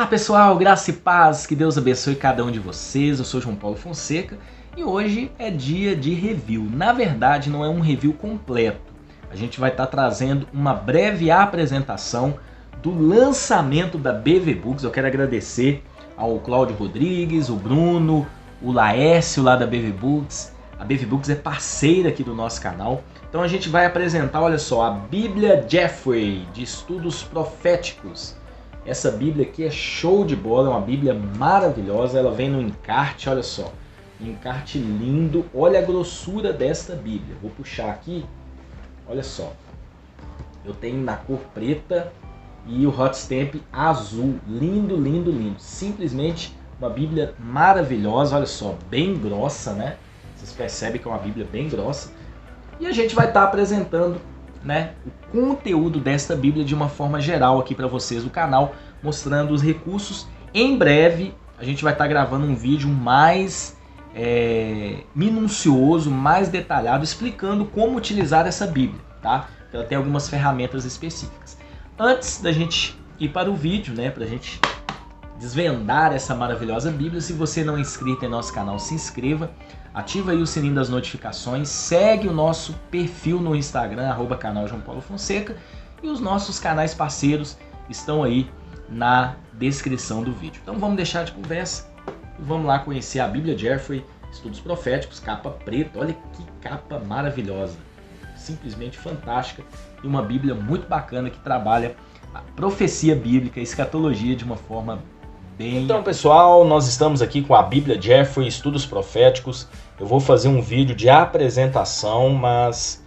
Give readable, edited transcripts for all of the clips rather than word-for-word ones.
pessoal, graça e paz, que Deus abençoe cada um de vocês. Eu sou João Paulo Fonseca e hoje é dia de review. Na verdade, não é um review completo. A gente vai estar trazendo uma breve apresentação do lançamento da BV Books. Eu quero agradecer ao Cláudio Rodrigues, o Bruno, o Laércio lá da BV Books. A BV Books é parceira aqui do nosso canal. Então a gente vai apresentar, olha só, a Bíblia Jeffrey de Estudos Proféticos. Essa Bíblia aqui é show de bola, é uma Bíblia maravilhosa. Ela vem no encarte, olha só, um encarte lindo. Olha a grossura desta Bíblia. Vou puxar aqui, olha só. Eu tenho na cor preta e o hot stamp azul. Lindo, lindo, lindo. Simplesmente uma Bíblia maravilhosa, olha só, bem grossa, né? Vocês percebem que é uma Bíblia bem grossa. E a gente vai estar apresentando, né, o conteúdo desta Bíblia de uma forma geral aqui para vocês do canal, mostrando os recursos. Em breve a gente vai estar gravando um vídeo mais minucioso, mais detalhado, explicando como utilizar essa Bíblia, tá? Ela tem algumas ferramentas específicas. Antes da gente ir para o vídeo, né, para a gente desvendar essa maravilhosa Bíblia, se você não é inscrito em nosso canal, se inscreva. Ativa aí o sininho das notificações, segue o nosso perfil no Instagram, @canal João Paulo Fonseca, e os nossos canais parceiros estão aí na descrição do vídeo. Então vamos deixar de conversa e vamos lá conhecer a Bíblia Jeffrey, Estudos Proféticos, capa preta. Olha que capa maravilhosa, simplesmente fantástica, e uma Bíblia muito bacana que trabalha a profecia bíblica, a escatologia de uma forma bem... Então pessoal, nós estamos aqui com a Bíblia Jeffrey, Estudos Proféticos. Eu vou fazer um vídeo de apresentação, mas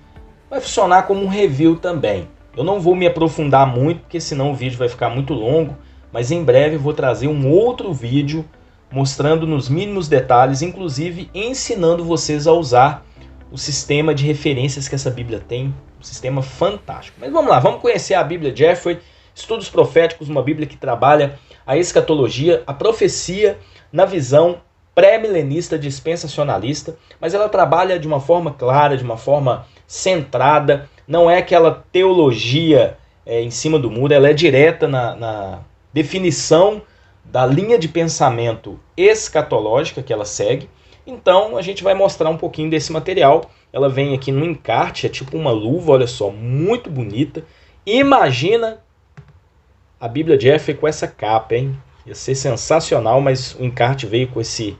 vai funcionar como um review também. Eu não vou me aprofundar muito, porque senão o vídeo vai ficar muito longo, mas em breve eu vou trazer um outro vídeo mostrando nos mínimos detalhes, inclusive ensinando vocês a usar o sistema de referências que essa Bíblia tem, um sistema fantástico. Mas vamos lá, vamos conhecer a Bíblia Jeffrey, Estudos Proféticos, uma Bíblia que trabalha a escatologia, a profecia na visão pré-milenista, dispensacionalista, mas ela trabalha de uma forma clara, de uma forma centrada, não é aquela teologia em cima do muro, ela é direta na definição da linha de pensamento escatológica que ela segue. Então a gente vai mostrar um pouquinho desse material. Ela vem aqui no encarte, é tipo uma luva, olha só, muito bonita. Imagina a Bíblia Jeffrey com essa capa, hein? Ia ser sensacional, mas o encarte veio com esse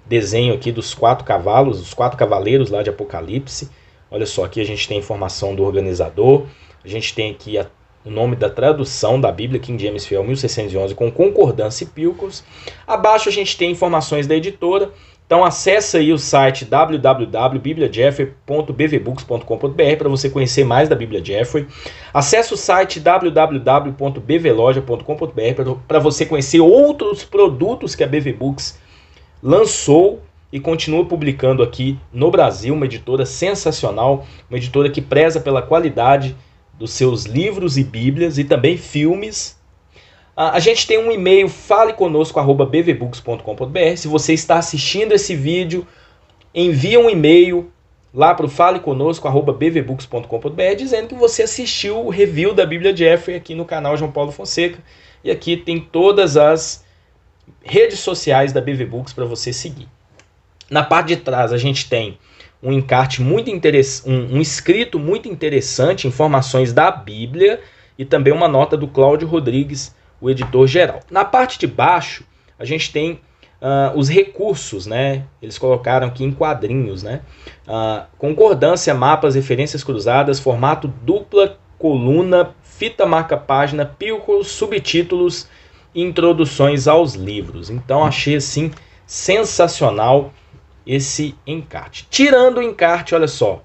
desenho aqui dos 4 cavalos, os 4 cavaleiros lá de Apocalipse. Olha só, aqui a gente tem a informação do organizador, a gente tem aqui o nome da tradução da Bíblia, King James Fiel 1611, com concordância e Pilcos. Abaixo a gente tem informações da editora. Então acessa aí o site www.bibliajeffrey.bvbooks.com.br para você conhecer mais da Bíblia Jeffrey. Acesse o site www.bvloja.com.br para você conhecer outros produtos que a BV Books lançou e continua publicando aqui no Brasil. Uma editora sensacional, uma editora que preza pela qualidade dos seus livros e bíblias e também filmes. A gente tem um e-mail, faleconosco@bvbooks.com.br. Se você está assistindo esse vídeo, envia um e-mail lá para o faleconosco@bvbooks.com.br dizendo que você assistiu o review da Bíblia Jeffrey aqui no canal João Paulo Fonseca. E aqui tem todas as redes sociais da BV Books para você seguir. Na parte de trás a gente tem um encarte muito interessante, um escrito muito interessante, informações da Bíblia e também uma nota do Cláudio Rodrigues, o editor-geral. Na parte de baixo, a gente tem os recursos, né? Eles colocaram aqui em quadrinhos, né? Concordância, mapas, referências cruzadas, formato dupla coluna, fita marca-página, pílulas, subtítulos e introduções aos livros. Então, achei assim sensacional esse encarte. Tirando o encarte, olha só,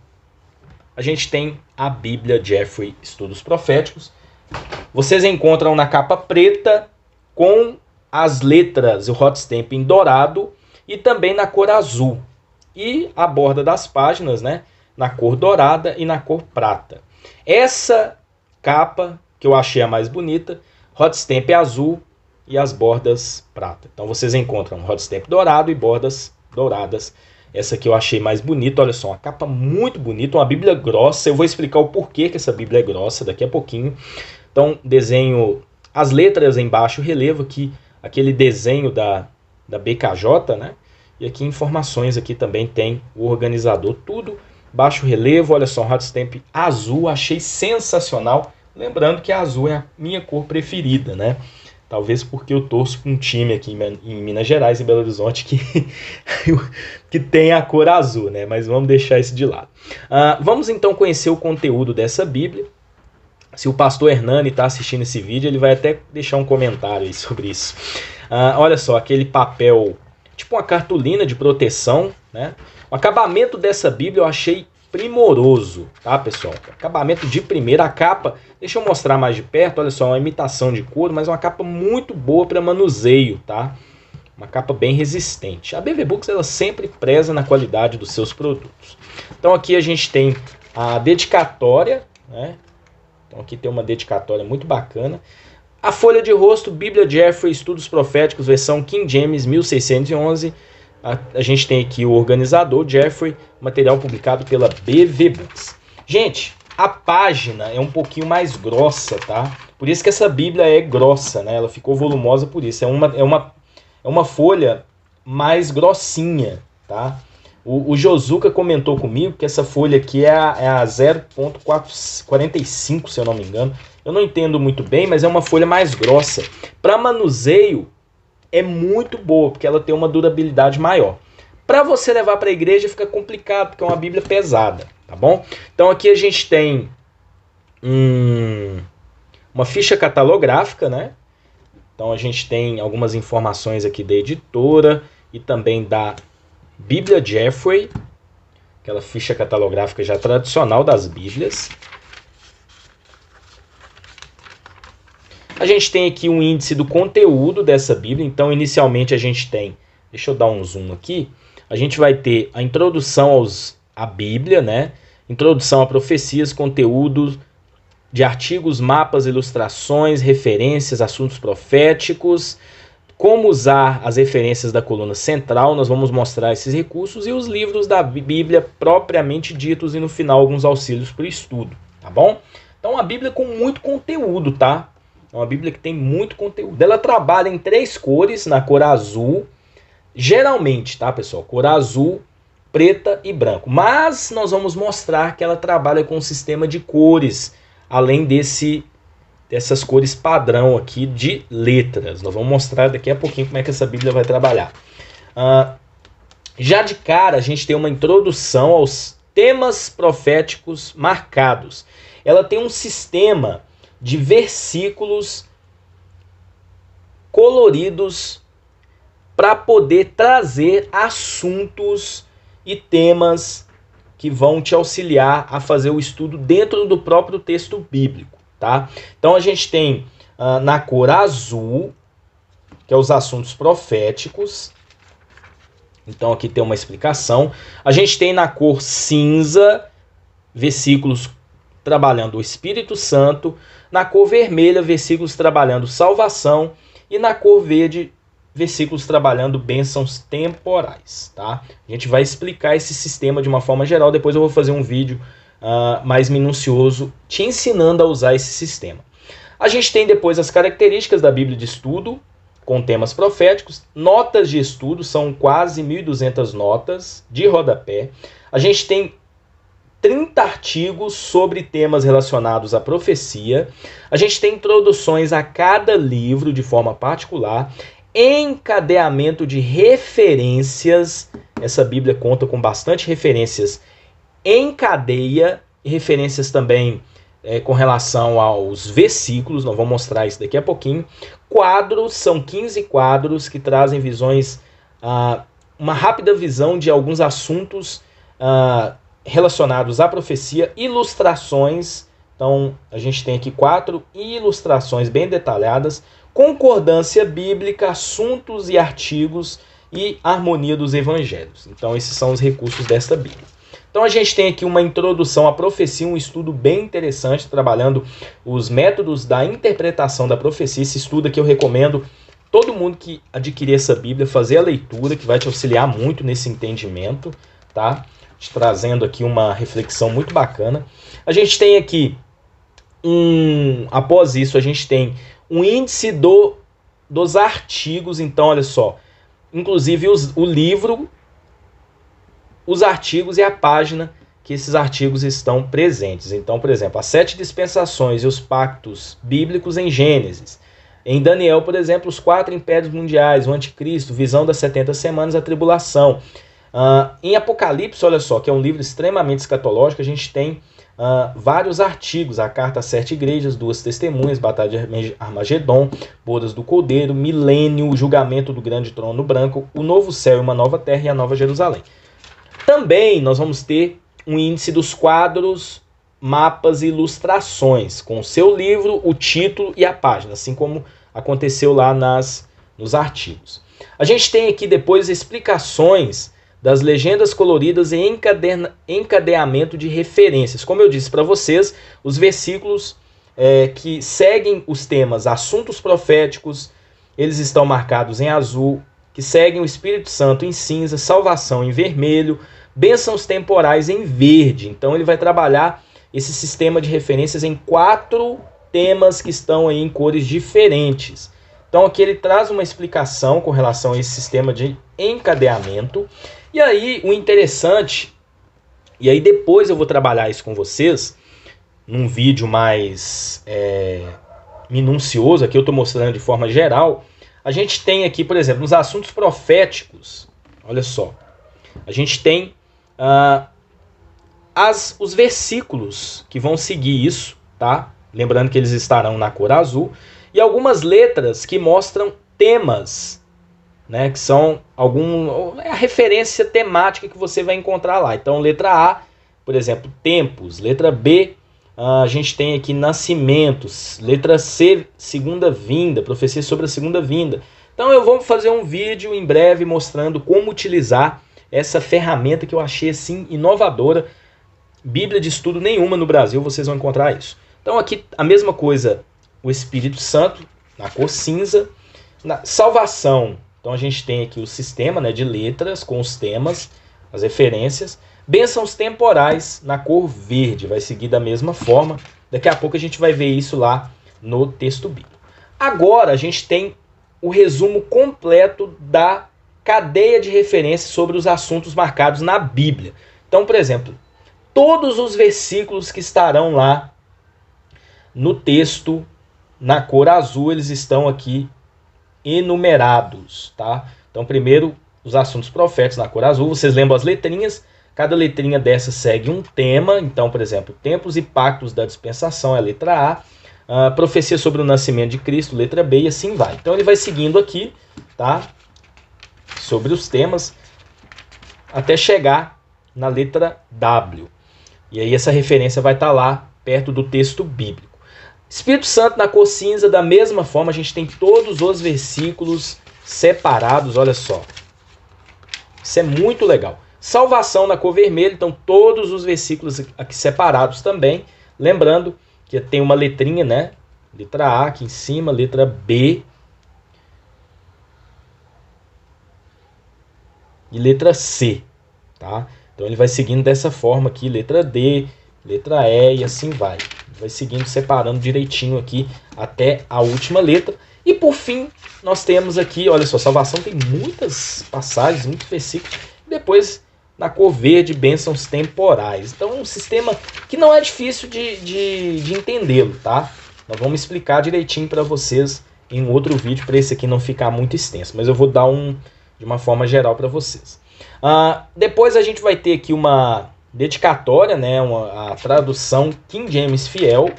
a gente tem a Bíblia Jeffrey, Estudos Proféticos. Vocês encontram na capa preta com as letras, o hot stamp em dourado e também na cor azul. E a borda das páginas, né, na cor dourada e na cor prata. Essa capa que eu achei a mais bonita, hot stamp azul e as bordas prata. Então vocês encontram hot stamp dourado e bordas douradas. Essa aqui eu achei mais bonita, olha só, uma capa muito bonita, uma Bíblia grossa. Eu vou explicar o porquê que essa Bíblia é grossa daqui a pouquinho. Então, desenho as letras embaixo, relevo aqui aquele desenho da BKJ, né? E aqui informações, aqui também tem o organizador, tudo baixo relevo. Olha só, um Ratstamp azul, achei sensacional. Lembrando que a azul é a minha cor preferida, né? Talvez porque eu torço para um time aqui em Minas Gerais, em Belo Horizonte, que tem a cor azul, né? Mas vamos deixar isso de lado. Vamos então conhecer o conteúdo dessa Bíblia. Se o pastor Hernani está assistindo esse vídeo, ele vai até deixar um comentário aí sobre isso. Olha só, aquele papel, tipo uma cartolina de proteção, né? O acabamento dessa Bíblia eu achei primoroso, tá, pessoal? Acabamento de primeira. A capa, deixa eu mostrar mais de perto, olha só, uma imitação de couro, mas uma capa muito boa para manuseio, tá? Uma capa bem resistente. A BV Books, ela sempre preza na qualidade dos seus produtos. Então aqui a gente tem a dedicatória, né? Então aqui tem uma dedicatória muito bacana. A folha de rosto, Bíblia Jeffrey, Estudos Proféticos, versão King James, 1611. A gente tem aqui o organizador, Jeffrey, material publicado pela BV Books. Gente, a página é um pouquinho mais grossa, tá? Por isso que essa Bíblia é grossa, né? Ela ficou volumosa por isso. É uma folha mais grossinha, tá? O Josuka comentou comigo que essa folha aqui é a 0.45, se eu não me engano. Eu não entendo muito bem, mas é uma folha mais grossa. Para manuseio, é muito boa, porque ela tem uma durabilidade maior. Para você levar para a igreja fica complicado, porque é uma Bíblia pesada, tá bom? Então aqui a gente tem uma ficha catalográfica, né? Então a gente tem algumas informações aqui da editora e também da Bíblia Jeffrey, aquela ficha catalográfica já tradicional das Bíblias. A gente tem aqui um índice do conteúdo dessa Bíblia. Então, inicialmente a gente tem, deixa eu dar um zoom aqui, a gente vai ter a introdução à Bíblia, né? Introdução a profecias, conteúdo de artigos, mapas, ilustrações, referências, assuntos proféticos, como usar as referências da coluna central. Nós vamos mostrar esses recursos e os livros da Bíblia propriamente ditos e no final alguns auxílios para o estudo, tá bom? Então, uma Bíblia com muito conteúdo, tá? É uma Bíblia que tem muito conteúdo. Ela trabalha em 3 cores, na cor azul, geralmente, tá, pessoal? Cor azul, preta e branco. Mas nós vamos mostrar que ela trabalha com um sistema de cores, além dessas cores padrão aqui de letras. Nós vamos mostrar daqui a pouquinho como é que essa Bíblia vai trabalhar. Já de cara, a gente tem uma introdução aos temas proféticos marcados. Ela tem um sistema de versículos coloridos para poder trazer assuntos e temas que vão te auxiliar a fazer o estudo dentro do próprio texto bíblico, tá? Então a gente tem na cor azul, que é os assuntos proféticos. Então aqui tem uma explicação. A gente tem na cor cinza, versículos trabalhando o Espírito Santo. Na cor vermelha, versículos trabalhando salvação. E na cor verde, versículos trabalhando bênçãos temporais, tá? A gente vai explicar esse sistema de uma forma geral. Depois eu vou fazer um vídeo mais minucioso te ensinando a usar esse sistema. A gente tem depois as características da Bíblia de estudo com temas proféticos. Notas de estudo, são quase 1.200 notas de rodapé. A gente tem 30 artigos sobre temas relacionados à profecia. A gente tem introduções a cada livro de forma particular, encadeamento de referências. Essa Bíblia conta com bastante referências em cadeia, e referências também com relação aos versículos. Nós vamos mostrar isso daqui a pouquinho. Quadros, são 15 quadros que trazem visões, uma rápida visão de alguns assuntos relacionados à profecia. Ilustrações, então a gente tem aqui 4 ilustrações bem detalhadas. Concordância bíblica, assuntos e artigos e harmonia dos evangelhos. Então esses são os recursos desta Bíblia. Então a gente tem aqui uma introdução à profecia, um estudo bem interessante, trabalhando os métodos da interpretação da profecia. Esse estudo aqui eu recomendo todo mundo que adquirir essa Bíblia fazer a leitura, que vai te auxiliar muito nesse entendimento, tá? Trazendo aqui uma reflexão muito bacana. A gente tem aqui após isso, a gente tem um índice do dos artigos. Então, olha só, inclusive o livro, os artigos e a página que esses artigos estão presentes. Então, por exemplo, as 7 dispensações e os pactos bíblicos em Gênesis. Em Daniel, por exemplo, os 4 impérios mundiais, o anticristo, visão das 70 semanas, a tribulação. Em Apocalipse, olha só, que é um livro extremamente escatológico, a gente tem vários artigos, a carta às 7 igrejas, 2 testemunhas, batalha de Armagedon, bodas do Cordeiro, milênio, o julgamento do grande trono branco, o novo céu e uma nova terra e a nova Jerusalém. Também nós vamos ter um índice dos quadros, mapas e ilustrações, com o seu livro, o título e a página, assim como aconteceu lá nos artigos. A gente tem aqui depois explicações das legendas coloridas e encadeamento de referências. Como eu disse para vocês, os versículos que seguem os temas assuntos proféticos, eles estão marcados em azul, que seguem o Espírito Santo em cinza, salvação em vermelho, bênçãos temporais em verde. Então ele vai trabalhar esse sistema de referências em 4 temas que estão aí em cores diferentes. Então aqui ele traz uma explicação com relação a esse sistema de encadeamento. E aí o interessante, e aí depois eu vou trabalhar isso com vocês, num vídeo mais minucioso, aqui eu estou mostrando de forma geral. A gente tem aqui, por exemplo, nos assuntos proféticos, olha só, a gente tem os versículos que vão seguir isso, tá? Lembrando que eles estarão na cor azul, e algumas letras que mostram temas, né? Que são a referência temática que você vai encontrar lá. Então, letra A, por exemplo, tempos. Letra B, a gente tem aqui nascimentos. Letra C, segunda vinda, profecia sobre a segunda vinda. Então eu vou fazer um vídeo em breve mostrando como utilizar essa ferramenta que eu achei assim inovadora. Bíblia de estudo nenhuma no Brasil vocês vão encontrar isso. Então aqui a mesma coisa, o Espírito Santo na cor cinza. Na salvação, então a gente tem aqui o sistema, né, de letras com os temas, as referências. Bênçãos temporais na cor verde, vai seguir da mesma forma. Daqui a pouco a gente vai ver isso lá no texto bíblico. Agora a gente tem o resumo completo da cadeia de referências sobre os assuntos marcados na Bíblia. Então, por exemplo, todos os versículos que estarão lá no texto na cor azul, eles estão aqui enumerados, tá? Então, primeiro, os assuntos proféticos na cor azul. Vocês lembram as letrinhas? Cada letrinha dessa segue um tema. Então, por exemplo, tempos e pactos da dispensação é a letra A. Profecia sobre o nascimento de Cristo, letra B, e assim vai. Então, ele vai seguindo aqui, tá? Sobre os temas, até chegar na letra W. E aí essa referência vai estar lá, perto do texto bíblico. Espírito Santo na cor cinza, da mesma forma, a gente tem todos os versículos separados, olha só. Isso é muito legal. Salvação na cor vermelha, então todos os versículos aqui separados também. Lembrando que tem uma letrinha, né? Letra A aqui em cima, letra B. E letra C, tá? Então ele vai seguindo dessa forma aqui, letra D, letra E e assim vai. Vai seguindo, separando direitinho aqui até a última letra. E por fim, nós temos aqui, olha só, salvação tem muitas passagens, muitos versículos. Depois, na cor verde, bênçãos temporais. Então é um sistema que não é difícil de entendê-lo, tá? Nós vamos explicar direitinho para vocês em um outro vídeo, para esse aqui não ficar muito extenso. Mas eu vou dar de uma forma geral para vocês. Depois a gente vai ter aqui uma dedicatória, né, a tradução King James Fiel.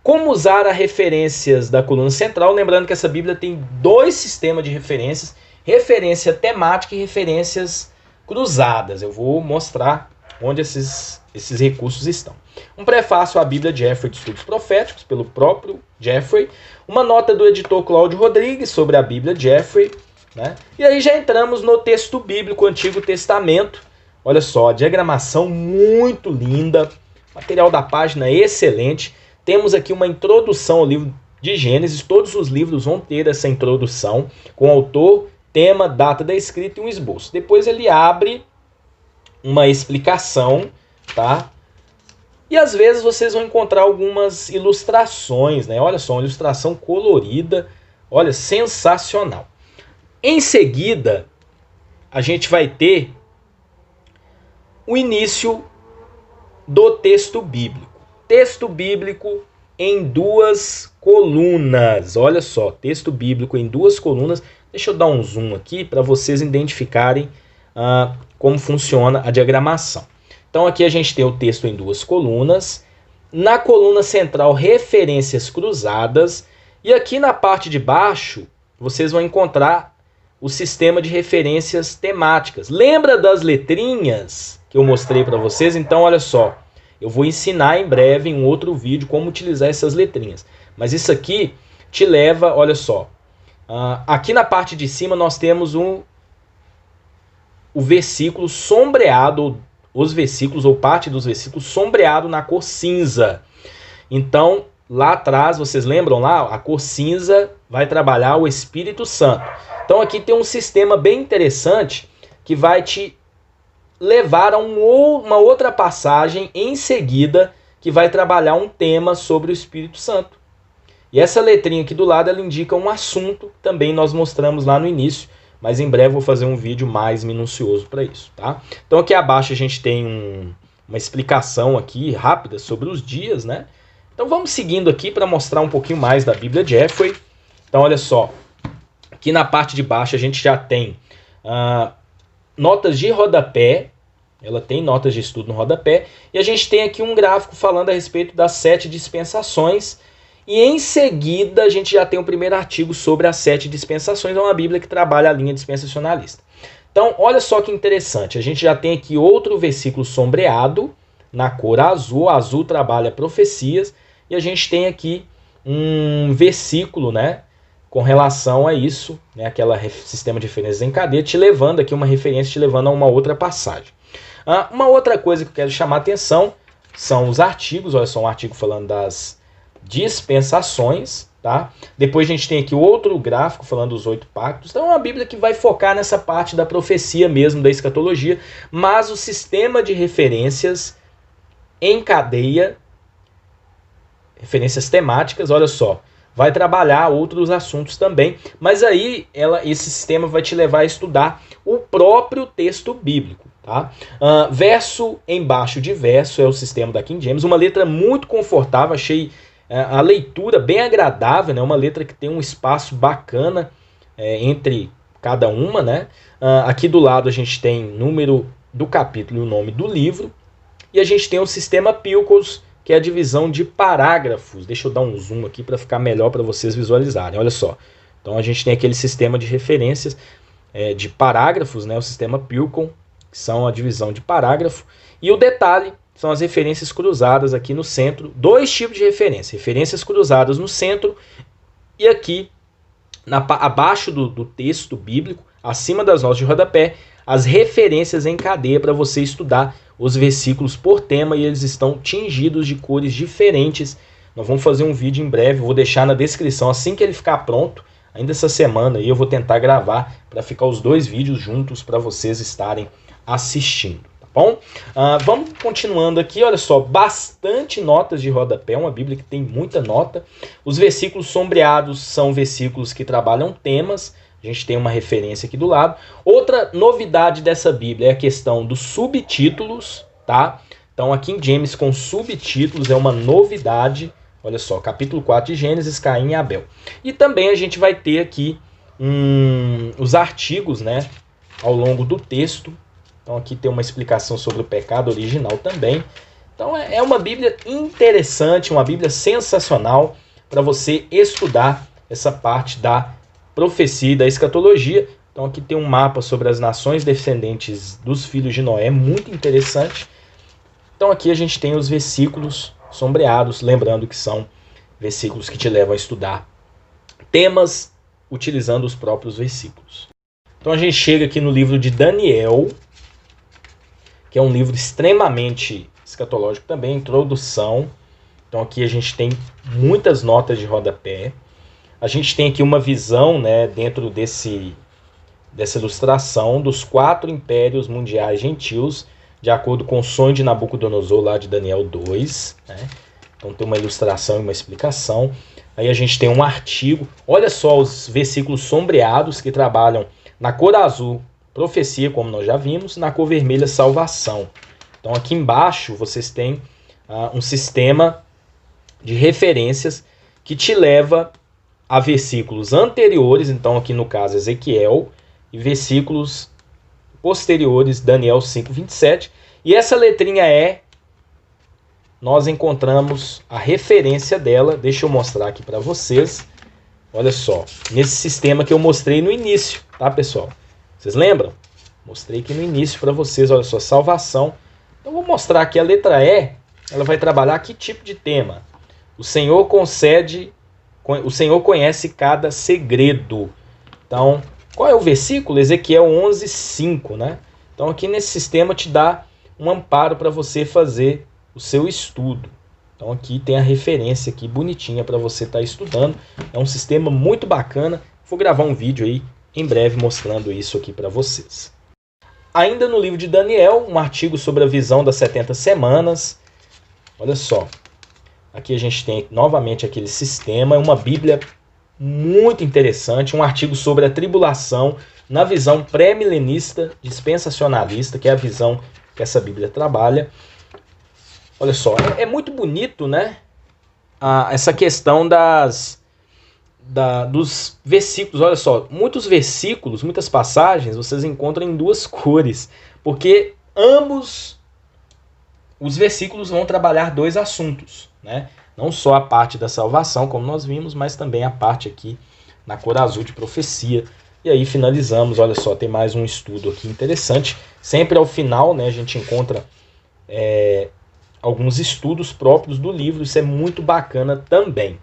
Como usar as referências da coluna central. Lembrando que essa Bíblia tem 2 sistemas de referências. Referência temática e referências cruzadas. Eu vou mostrar onde esses recursos estão. Um prefácio à Bíblia Jeffrey de Estudos Proféticos, pelo próprio Jeffrey. Uma nota do editor Cláudio Rodrigues sobre a Bíblia Jeffrey. Né? E aí já entramos no texto bíblico, Antigo Testamento. Olha só, diagramação muito linda. Material da página excelente. Temos aqui uma introdução ao livro de Gênesis. Todos os livros vão ter essa introdução com autor, tema, data da escrita e um esboço. Depois ele abre uma explicação, tá? E às vezes vocês vão encontrar algumas ilustrações, né? Olha só, uma ilustração colorida, Olha, sensacional. Em seguida, a gente vai ter o início do texto bíblico. Texto bíblico em 2 colunas. Olha só, texto bíblico em 2 colunas. Deixa eu dar um zoom aqui para vocês identificarem como funciona a diagramação. Então aqui a gente tem o texto em 2 colunas. Na coluna central, referências cruzadas. E aqui na parte de baixo, vocês vão encontrar o sistema de referências temáticas. Lembra das letrinhas que eu mostrei para vocês? Então, olha só, eu vou ensinar em breve em um outro vídeo como utilizar essas letrinhas. Mas isso aqui te leva, olha só, aqui na parte de cima nós temos o versículo sombreado, os versículos ou parte dos versículos sombreado na cor cinza. Então, lá atrás, vocês lembram lá? A cor cinza vai trabalhar o Espírito Santo. Então aqui tem um sistema bem interessante que vai te levar a uma outra passagem em seguida que vai trabalhar um tema sobre o Espírito Santo. E essa letrinha aqui do lado, ela indica um assunto, também nós mostramos lá no início, mas em breve vou fazer um vídeo mais minucioso para isso, tá? Então aqui abaixo a gente tem uma explicação aqui rápida sobre os dias, né? Então vamos seguindo aqui para mostrar um pouquinho mais da Bíblia de Jeffrey. Então olha só, aqui na parte de baixo a gente já tem notas de rodapé, ela tem notas de estudo no rodapé, e a gente tem aqui um gráfico falando a respeito das 7 dispensações, e em seguida a gente já tem o primeiro artigo sobre as 7 dispensações, é uma Bíblia que trabalha a linha dispensacionalista. Então olha só que interessante, a gente já tem aqui outro versículo sombreado, na cor azul, o azul trabalha profecias, e a gente tem aqui um versículo, né, com relação a isso, né, aquela sistema de referências em cadeia, te levando aqui uma referência, te levando a uma outra passagem. Uma outra coisa que eu quero chamar a atenção são os artigos. Olha só, um artigo falando das dispensações, tá? Depois a gente tem aqui outro gráfico falando dos 8 pactos. Então é uma Bíblia que vai focar nessa parte da profecia mesmo, da escatologia, mas o sistema de referências em cadeia, referências temáticas, olha só, vai trabalhar outros assuntos também, mas aí esse sistema vai te levar a estudar o próprio texto bíblico, tá? Verso embaixo de verso é o sistema da King James, uma letra muito confortável, achei a leitura bem agradável, né? Uma letra que tem um espaço bacana entre cada uma, né? Aqui do lado a gente tem número do capítulo e o nome do livro, e a gente tem o sistema Pilkos, que é a divisão de parágrafos. Deixa eu dar um zoom aqui para ficar melhor para vocês visualizarem. Olha só. Então a gente tem aquele sistema de referências de parágrafos, né? O sistema Pilkon, que são a divisão de parágrafo. E o detalhe são as referências cruzadas aqui no centro. 2 tipos de referência. Referências cruzadas no centro e aqui abaixo do texto bíblico, acima das notas de rodapé, as referências em cadeia para você estudar os versículos por tema, e eles estão tingidos de cores diferentes. Nós vamos fazer um vídeo em breve, vou deixar na descrição assim que ele ficar pronto, ainda essa semana, e eu vou tentar gravar para ficar os 2 vídeos juntos para vocês estarem assistindo, tá bom? Vamos continuando aqui, olha só, bastante notas de rodapé, uma Bíblia que tem muita nota. Os versículos sombreados são versículos que trabalham temas. A gente tem uma referência aqui do lado. Outra novidade dessa Bíblia é a questão dos subtítulos, tá? Então a King James com subtítulos é uma novidade. Olha só, capítulo 4 de Gênesis, Caim e Abel. E também a gente vai ter aqui os artigos, né, ao longo do texto. Então aqui tem uma explicação sobre o pecado original também. Então é uma Bíblia interessante, uma Bíblia sensacional para você estudar essa parte da profecia e da escatologia. Então aqui tem um mapa sobre as nações descendentes dos filhos de Noé, muito interessante. Então aqui a gente tem os versículos sombreados, lembrando que são versículos que te levam a estudar temas utilizando os próprios versículos. Então a gente chega aqui no livro de Daniel, que é um livro extremamente escatológico também, introdução. Então aqui a gente tem muitas notas de rodapé. A gente tem aqui uma visão, né, dentro dessa ilustração dos 4 impérios mundiais gentios, de acordo com o sonho de Nabucodonosor, lá de Daniel 2. Né? Então tem uma ilustração e uma explicação. Aí a gente tem um artigo. Olha só os versículos sombreados que trabalham na cor azul, profecia, como nós já vimos, na cor vermelha, salvação. Então aqui embaixo vocês têm um sistema de referências que te leva a versículos anteriores, então aqui no caso Ezequiel, e versículos posteriores, Daniel 5:27. E essa letrinha E, nós encontramos a referência dela. Deixa eu mostrar aqui para vocês. Olha só, nesse sistema que eu mostrei no início, tá, pessoal? Vocês lembram? Mostrei aqui no início para vocês, olha só, salvação. Então vou mostrar aqui a letra E, ela vai trabalhar que tipo de tema? O Senhor conhece cada segredo. Então, qual é o versículo? Ezequiel 11:5, né? Então aqui nesse sistema te dá um amparo para você fazer o seu estudo. Então aqui tem a referência aqui bonitinha para você estar estudando. É um sistema muito bacana. Vou gravar um vídeo aí em breve mostrando isso aqui para vocês. Ainda no livro de Daniel, um artigo sobre a visão das 70 semanas. Olha só. Aqui a gente tem novamente aquele sistema. É uma Bíblia muito interessante. Um artigo sobre a tribulação na visão pré-milenista, dispensacionalista, que é a visão que essa Bíblia trabalha. Olha só, é muito bonito, né? Essa questão dos versículos. Olha só, muitos versículos, muitas passagens, vocês encontram em duas cores. Porque ambos os versículos vão trabalhar dois assuntos, né? Não só a parte da salvação, como nós vimos, mas também a parte aqui na cor azul de profecia. E aí finalizamos, olha só, tem mais um estudo aqui interessante. Sempre ao final, né, a gente encontra alguns estudos próprios do livro, isso é muito bacana também.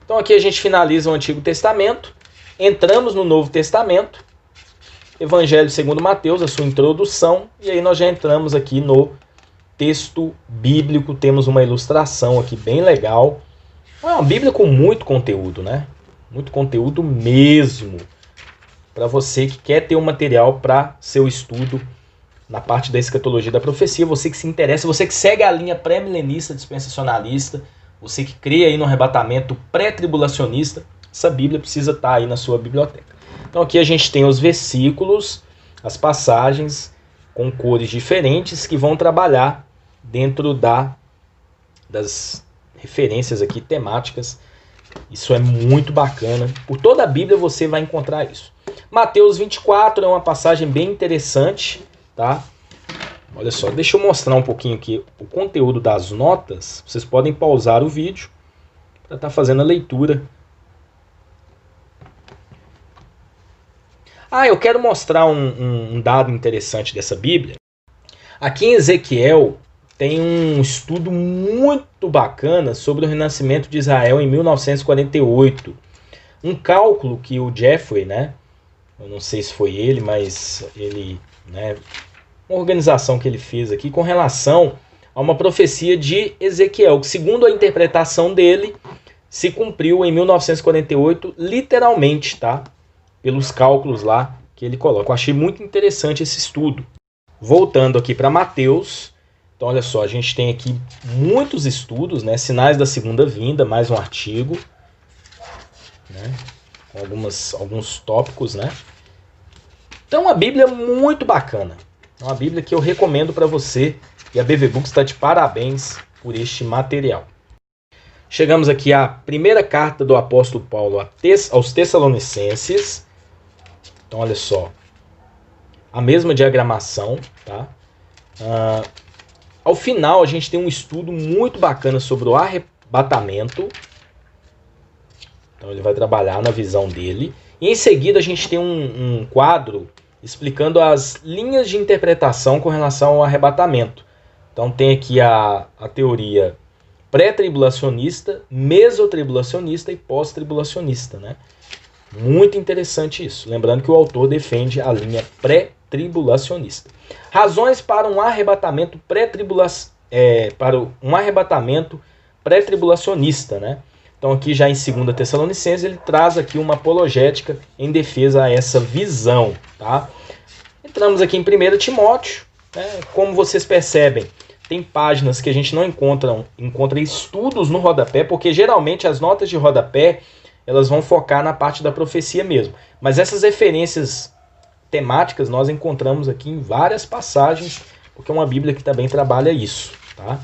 Então aqui a gente finaliza o Antigo Testamento, entramos no Novo Testamento, Evangelho segundo Mateus, a sua introdução, e aí nós já entramos aqui no texto bíblico, temos uma ilustração aqui bem legal. É uma Bíblia com muito conteúdo, né? Muito conteúdo mesmo, para você que quer ter um material para seu estudo na parte da escatologia da profecia, você que se interessa, você que segue a linha pré-milenista, dispensacionalista, você que crê aí no arrebatamento pré-tribulacionista, essa Bíblia precisa estar aí na sua biblioteca. Então aqui a gente tem os versículos, as passagens com cores diferentes que vão trabalhar dentro das referências aqui temáticas. Isso é muito bacana. Por toda a Bíblia você vai encontrar isso. Mateus 24 é uma passagem bem interessante, tá? Olha só, deixa eu mostrar um pouquinho aqui o conteúdo das notas. Vocês podem pausar o vídeo para estar fazendo a leitura. Eu quero mostrar um dado interessante dessa Bíblia. Aqui em Ezequiel tem um estudo muito bacana sobre o renascimento de Israel em 1948. Um cálculo que o Jeffrey, né? Eu não sei se foi ele, mas ele, né? Uma organização que ele fez aqui com relação a uma profecia de Ezequiel, que segundo a interpretação dele, se cumpriu em 1948, literalmente, tá? Pelos cálculos lá que ele coloca. Eu achei muito interessante esse estudo. Voltando aqui para Mateus, então olha só, a gente tem aqui muitos estudos, né? Sinais da segunda vinda, mais um artigo, né? Com alguns tópicos, né? Então a Bíblia é muito bacana. É uma Bíblia que eu recomendo para você, e a BV Books está de parabéns por este material. Chegamos aqui à primeira carta do apóstolo Paulo aos Tessalonicenses. Então olha só, a mesma diagramação, tá? Ao final a gente tem um estudo muito bacana sobre o arrebatamento. Então ele vai trabalhar na visão dele. E em seguida a gente tem um quadro explicando as linhas de interpretação com relação ao arrebatamento. Então tem aqui a teoria pré-tribulacionista, mesotribulacionista e pós-tribulacionista, né? Muito interessante isso. Lembrando que o autor defende a linha pré-tribulacionista. Razões para um arrebatamento pré-tribulacionista, né? Então aqui já em 2 Tessalonicenses ele traz aqui uma apologética em defesa a essa visão, tá? Entramos aqui em 1 Timóteo, né? Como vocês percebem, tem páginas que a gente não encontra estudos no rodapé, porque geralmente as notas de rodapé elas vão focar na parte da profecia mesmo. Mas essas referências temáticas nós encontramos aqui em várias passagens, porque é uma Bíblia que também trabalha isso, tá?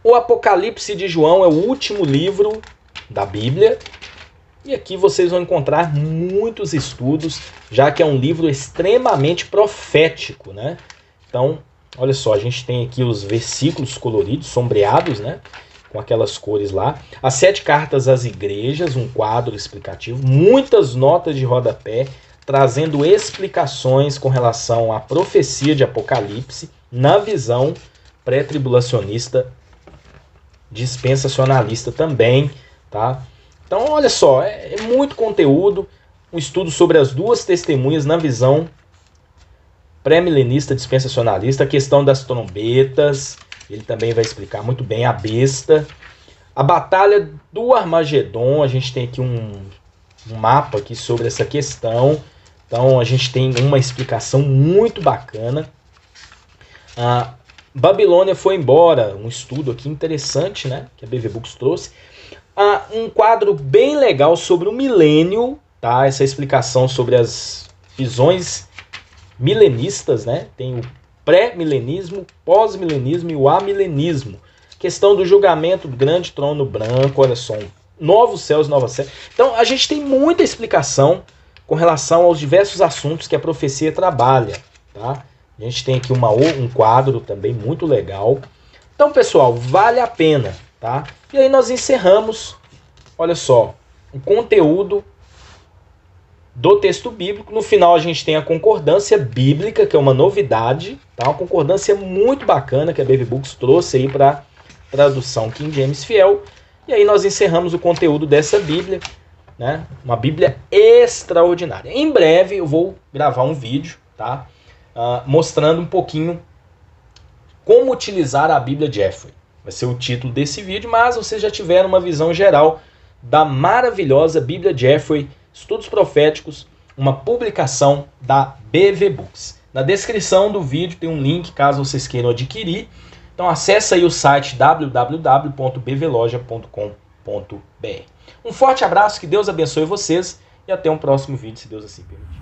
O Apocalipse de João é o último livro da Bíblia, e aqui vocês vão encontrar muitos estudos, já que é um livro extremamente profético, né? Então, olha só, a gente tem aqui os versículos coloridos, sombreados, né? Com aquelas cores lá. As 7 cartas às igrejas, um quadro explicativo, muitas notas de rodapé, trazendo explicações com relação à profecia de Apocalipse, na visão pré-tribulacionista, dispensacionalista também, tá? Então, olha só, é muito conteúdo, um estudo sobre as duas testemunhas na visão pré-milenista, dispensacionalista, a questão das trombetas, ele também vai explicar muito bem a besta, a batalha do Armagedon, a gente tem aqui um mapa aqui sobre essa questão, então a gente tem uma explicação muito bacana. A Babilônia foi embora, um estudo aqui interessante, né, que a BV Books trouxe. Um quadro bem legal sobre o milênio, tá? Essa explicação sobre as visões milenistas, né? Tem o pré-milenismo, pós-milenismo e o amilenismo. Questão do julgamento do grande trono branco, olha só, novos céus, nova terra. Então a gente tem muita explicação com relação aos diversos assuntos que a profecia trabalha, tá? A gente tem aqui um quadro também muito legal. Então, pessoal, vale a pena, tá? E aí nós encerramos, olha só, o conteúdo do texto bíblico. No final a gente tem a concordância bíblica, que é uma novidade, tá? Uma concordância muito bacana que a BV Books trouxe aí para tradução King James Fiel. E aí nós encerramos o conteúdo dessa Bíblia, né? Uma Bíblia extraordinária. Em breve eu vou gravar um vídeo, tá? Mostrando um pouquinho como utilizar a Bíblia Jeffrey. Vai ser o título desse vídeo, mas vocês já tiveram uma visão geral da maravilhosa Bíblia Jeffrey, Estudos Proféticos, uma publicação da BV Books. Na descrição do vídeo tem um link caso vocês queiram adquirir. Então acesse aí o site www.bvloja.com.br. Um forte abraço, que Deus abençoe vocês e até um próximo vídeo, se Deus assim permitir.